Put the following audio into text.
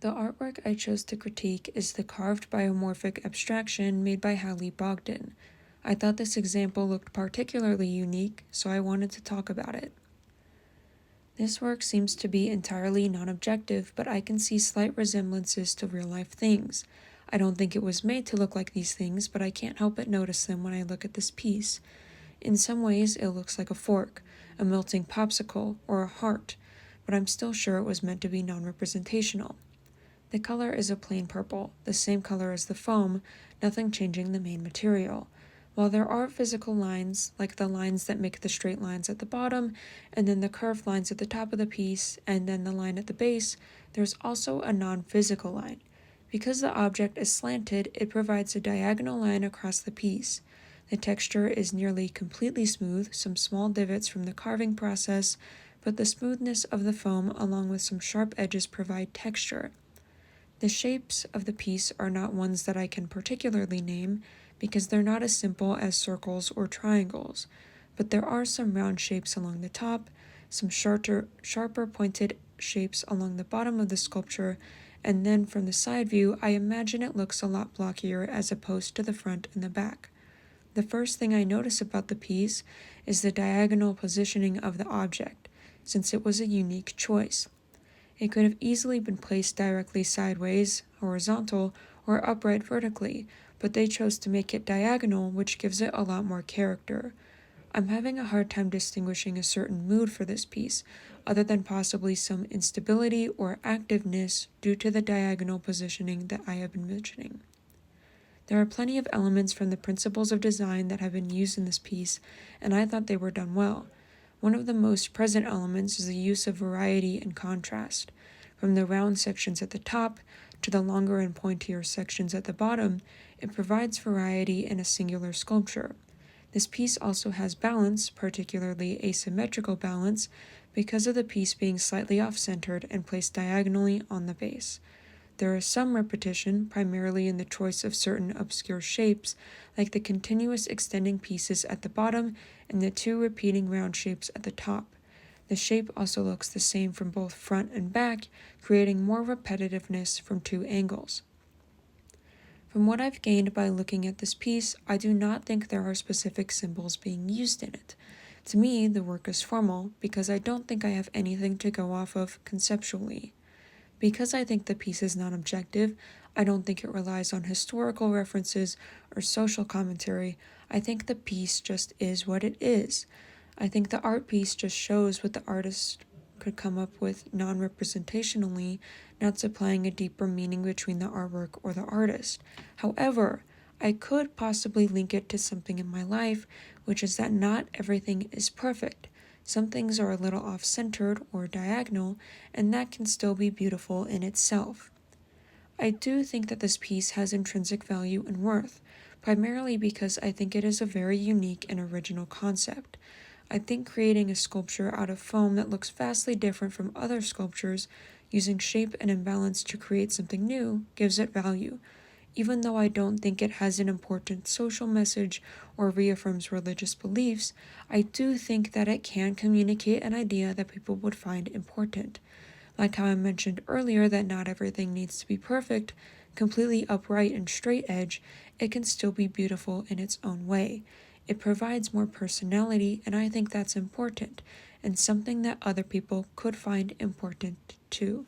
The artwork I chose to critique is the carved biomorphic abstraction made by Hallie Bogdan. I thought this example looked particularly unique, so I wanted to talk about it. This work seems to be entirely non-objective, but I can see slight resemblances to real-life things. I don't think it was made to look like these things, but I can't help but notice them when I look at this piece. In some ways, it looks like a fork, a melting popsicle, or a heart, but I'm still sure it was meant to be non-representational. The color is a plain purple, the same color as the foam, nothing changing the main material. While there are physical lines, like the lines that make the straight lines at the bottom, and then the curved lines at the top of the piece, and then the line at the base, there's also a non-physical line. Because the object is slanted, it provides a diagonal line across the piece. The texture is nearly completely smooth, some small divots from the carving process, but the smoothness of the foam along with some sharp edges provide texture. The shapes of the piece are not ones that I can particularly name because they're not as simple as circles or triangles, but there are some round shapes along the top, some sharper pointed shapes along the bottom of the sculpture, and then from the side view I imagine it looks a lot blockier as opposed to the front and the back. The first thing I notice about the piece is the diagonal positioning of the object, since it was a unique choice. It could have easily been placed directly sideways, horizontal, or upright vertically, but they chose to make it diagonal, which gives it a lot more character. I'm having a hard time distinguishing a certain mood for this piece, other than possibly some instability or activeness due to the diagonal positioning that I have been mentioning. There are plenty of elements from the principles of design that have been used in this piece, and I thought they were done well. One of the most present elements is the use of variety and contrast. From the round sections at the top to the longer and pointier sections at the bottom, it provides variety in a singular sculpture. This piece also has balance, particularly asymmetrical balance, because of the piece being slightly off-centered and placed diagonally on the base. There is some repetition, primarily in the choice of certain obscure shapes, like the continuous extending pieces at the bottom and the two repeating round shapes at the top. The shape also looks the same from both front and back, creating more repetitiveness from two angles. From what I've gained by looking at this piece, I do not think there are specific symbols being used in it. To me, the work is formal because I don't think I have anything to go off of conceptually. Because I think the piece is non-objective, I don't think it relies on historical references or social commentary. I think the piece just is what it is. I think the art piece just shows what the artist could come up with non-representationally, not supplying a deeper meaning between the artwork or the artist. However, I could possibly link it to something in my life, which is that not everything is perfect. Some things are a little off-centered or diagonal, and that can still be beautiful in itself. I do think that this piece has intrinsic value and worth, primarily because I think it is a very unique and original concept. I think creating a sculpture out of foam that looks vastly different from other sculptures, using shape and imbalance to create something new, gives it value. Even though I don't think it has an important social message or reaffirms religious beliefs, I do think that it can communicate an idea that people would find important. Like how I mentioned earlier that not everything needs to be perfect, completely upright and straight edge, it can still be beautiful in its own way. It provides more personality, and I think that's important, and something that other people could find important too.